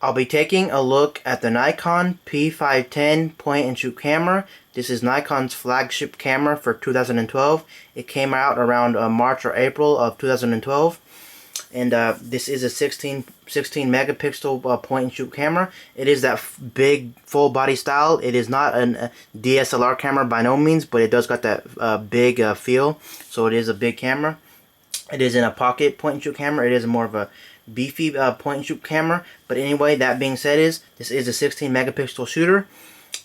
I'll be taking a look at the Nikon P510 point and shoot camera. This is Nikon's flagship camera for 2012. It came out around March or April of 2012. And this is a 16 megapixel point and shoot camera. It is that big full body style. It is not a DSLR camera by no means, but it does got that big feel. So it is a big camera. It is in a pocket point and shoot camera. It is more of a beefy point and shoot camera. But anyway, that being said, this is a 16 megapixel shooter.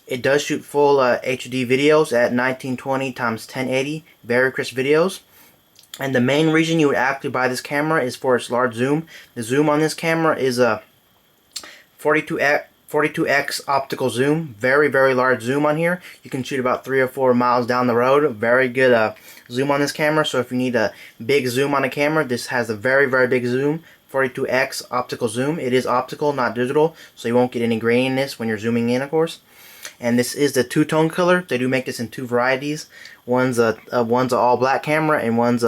It does shoot full HD videos at 1920 x 1080, very crisp videos. And the main reason you would actually buy this camera is for its large zoom. The zoom on this camera is a 42x optical zoom. Very, very large zoom on here. You can shoot about 3 or 4 miles down the road. Very good zoom on this camera. So if you need a big zoom on a camera, this has a very, very big zoom. 42x optical zoom. It is optical, not digital, so you won't get any graininess when you're zooming in, of course. And this is the two-tone color. They do make this in two varieties. One's a all black camera, and one's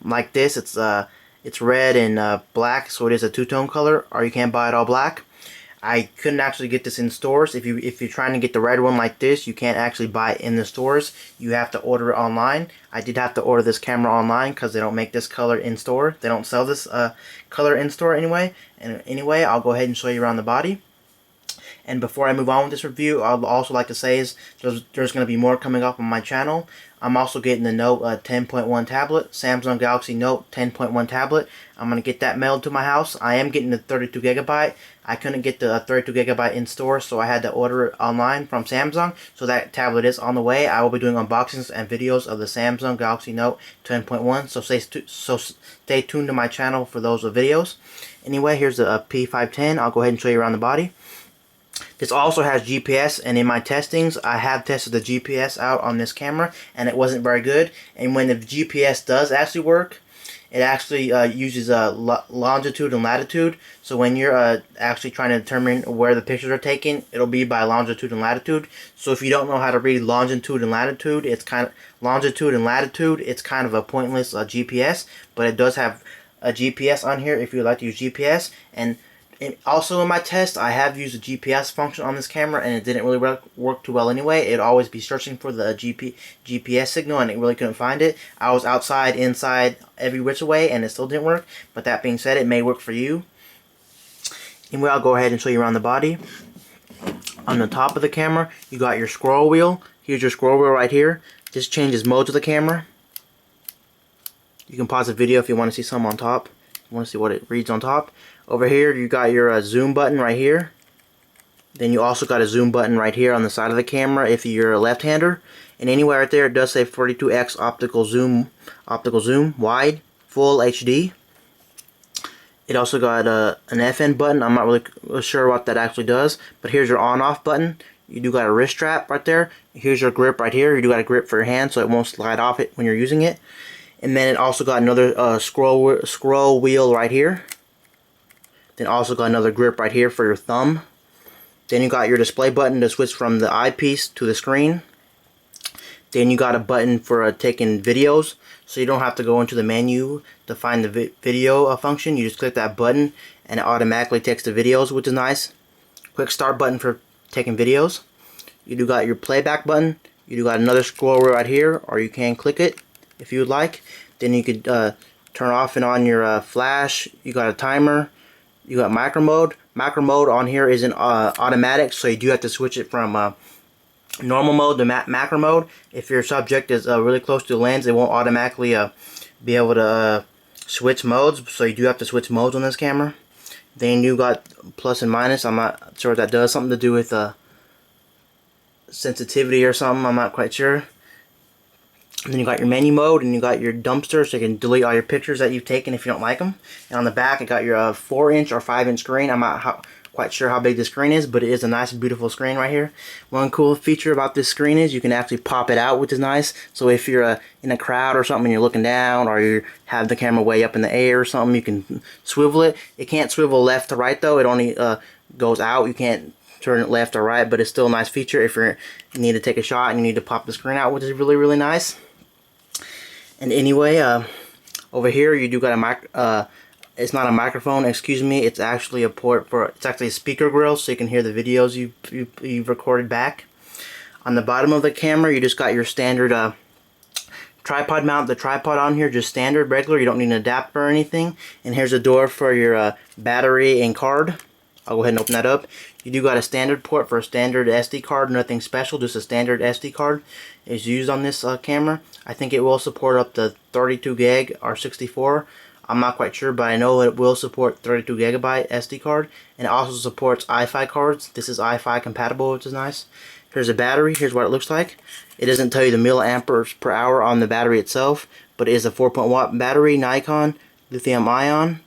like this. It's red and black, so it is a two-tone color. Or you can buy it all black. I couldn't actually get this in stores. If you're trying to get the red one like this, you can't actually buy it in the stores. You have to order it online. I did have to order this camera online because they don't make this color in store. They don't sell this color in store anyway. And anyway, I'll go ahead and show you around the body. And before I move on with this review, I'd also like to say is there's going to be more coming up on my channel. I'm also getting the Note 10.1 tablet, Samsung Galaxy Note 10.1 tablet. I'm going to get that mailed to my house. I am getting the 32 gigabyte. I couldn't get the 32 gigabyte in store, so I had to order it online from Samsung. So that tablet is on the way. I will be doing unboxings and videos of the Samsung Galaxy Note 10.1. So stay tuned to my channel for those videos. Anyway, here's the P510. I'll go ahead and show you around the body. This also has GPS, and in my testings, I have tested the GPS out on this camera, and it wasn't very good. And when the GPS does actually work, it actually uses longitude and latitude. So when you're actually trying to determine where the pictures are taken, it'll be by longitude and latitude. So if you don't know how to read longitude and latitude, it's kind of a pointless GPS. But it does have a GPS on here if you'd like to use GPS. And also in my test, I have used the GPS function on this camera, and it didn't really work too well anyway. It'd always be searching for the GPS signal, and it really couldn't find it. I was outside, inside, every which way, and it still didn't work. But that being said, it may work for you. Anyway, I'll go ahead and show you around the body. On the top of the camera, you got your scroll wheel. Here's your scroll wheel right here. This changes modes of the camera. You can pause the video if you want to see some on top. You want to see what it reads on top. Over here, you got your zoom button right here. Then you also got a zoom button right here on the side of the camera if you're a left-hander. And anywhere right there, it does say 42x optical zoom, wide, full HD. It also got an FN button. I'm not really sure what that actually does, but here's your on-off button. You do got a wrist strap right there. Here's your grip right here. You do got a grip for your hand, so it won't slide off it when you're using it. And then it also got another scroll wheel right here. Then also got another grip right here for your thumb. Then you got your display button to switch from the eyepiece to the screen. Then you got a button for taking videos, so you don't have to go into the menu to find the video function. You just click that button and it automatically takes the videos, which is nice. Quick start button for taking videos. You do got your playback button. You do got another scroll wheel right here, or you can click it if you would like. Then you could turn off and on your flash. You got a timer. You got macro mode. Macro mode on here isn't automatic, so you do have to switch it from normal mode to macro mode. If your subject is really close to the lens, it won't automatically be able to switch modes, so you do have to switch modes on this camera. Then you got plus and minus. I'm not sure if that does something to do with sensitivity or something. I'm not quite sure. And then you got your menu mode, and you got your dumpster, so you can delete all your pictures that you've taken if you don't like them. And on the back, it got your 4-inch or 5-inch screen. I'm not quite sure how big the screen is, but it is a nice, beautiful screen right here. One cool feature about this screen is you can actually pop it out, which is nice. So if you're in a crowd or something and you're looking down, or you have the camera way up in the air or something, you can swivel it. It can't swivel left to right though. It only goes out. You can't turn it left or right, but it's still a nice feature if you need to take a shot and you need to pop the screen out, which is really, really nice. And anyway, over here you do got It's not a microphone, excuse me. It's actually a port for, it's actually a speaker grill, so you can hear the videos you've recorded back. On the bottom of the camera, you just got your standard tripod mount. The tripod on here, just standard, regular. You don't need an adapter or anything. And here's a door for your battery and card. I'll go ahead and open that up. You do got a standard port for a standard SD card, nothing special, just a standard SD card is used on this camera. I think it will support up to 32 gig or 64. I'm not quite sure, but I know it will support 32 gigabyte SD card, and it also supports Wi-Fi cards. This is Wi-Fi compatible, which is nice. Here's a battery. Here's what it looks like. It doesn't tell you the milliamperes per hour on the battery itself, but it is a 4.1 battery, Nikon, lithium ion.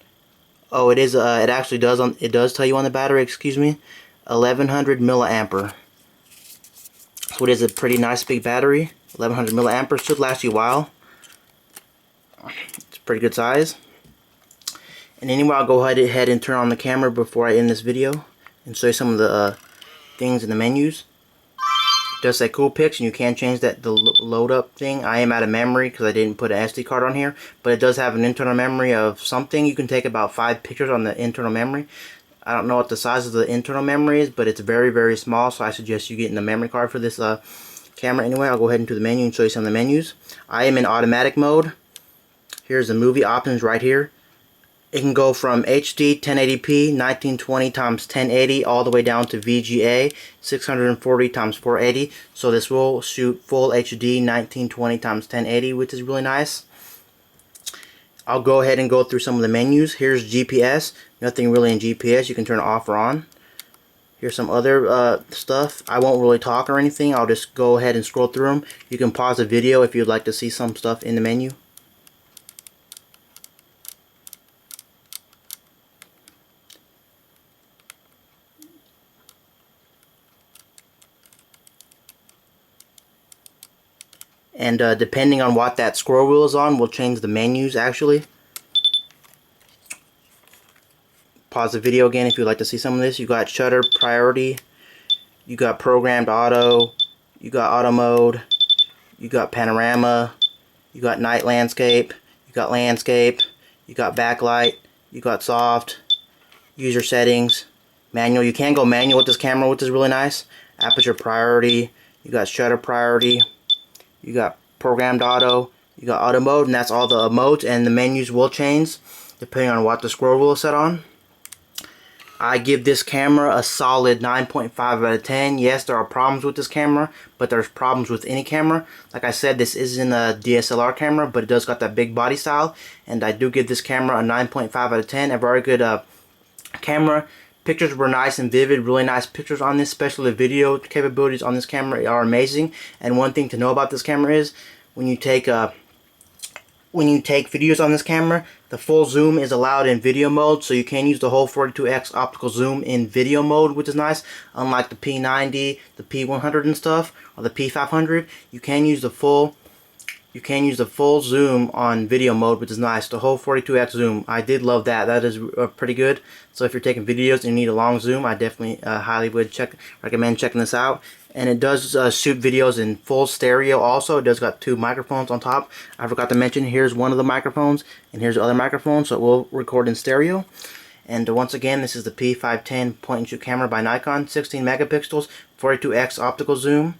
Oh, it is. It actually does it does tell you on the battery. Excuse me, 1100 milliampere. So it is a pretty nice big battery. 1100 milliamperes should last you a while. It's a pretty good size. And anyway, I'll go ahead and turn on the camera before I end this video and show you some of the things in the menus. It does say cool pics, and you can change that the load up thing. I am out of memory because I didn't put an SD card on here, but it does have an internal memory of something. You can take about 5 pictures on the internal memory. I don't know what the size of the internal memory is, but it's very, very small, so I suggest you getting the memory card for this camera. Anyway, I'll go ahead into the menu and show you some of the menus. I am in automatic mode. Here's the movie options right here. It can go from HD 1080p 1920x1080 all the way down to VGA 640x480. So this will shoot full HD 1920x1080, which is really nice. I'll go ahead and go through some of the menus. Here's GPS. Nothing really in GPS. You can turn it off or on. Here's some other stuff. I won't really talk or anything. I'll just go ahead and scroll through them. You can pause the video if you'd like to see some stuff in the menu. And depending on what that scroll wheel is on, will change the menus actually. Pause the video again if you'd like to see some of this. You got shutter priority, you got programmed auto, you got auto mode, you got panorama, you got night landscape, you got backlight, you got soft, user settings, manual. You can go manual with this camera, which is really nice. Aperture priority, you got shutter priority, you got programmed auto, you got auto mode, and that's all the modes, and the menus will change depending on what the scroll wheel is set on. I give this camera a solid 9.5 out of 10. Yes, there are problems with this camera, but there's problems with any camera. Like I said, this isn't a DSLR camera, but it does got that big body style, and I do give this camera a 9.5 out of 10. A very good camera. Pictures were nice and vivid, really nice pictures on this, especially the video capabilities on this camera are amazing. And one thing to know about this camera is when you take videos on this camera, the full zoom is allowed in video mode, so you can use the whole 42x optical zoom in video mode, which is nice. Unlike the P90, the P100 and stuff, or the P500, you can use the full zoom on video mode, which is nice. The whole 42x zoom, I did love that. That is pretty good. So if you're taking videos and you need a long zoom, I definitely highly would recommend checking this out. And it does shoot videos in full stereo also. It does got 2 microphones on top. I forgot to mention, here's one of the microphones, and here's the other microphone, so it will record in stereo. And once again, this is the P510 point-and-shoot camera by Nikon, 16 megapixels, 42x optical zoom,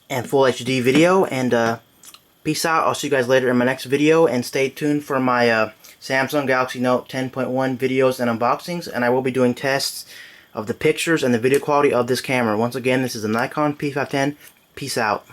and full HD video. And peace out. I'll see you guys later in my next video, and stay tuned for my Samsung Galaxy Note 10.1 videos and unboxings, and I will be doing tests of the pictures and the video quality of this camera. Once again, this is the Nikon P510. Peace out.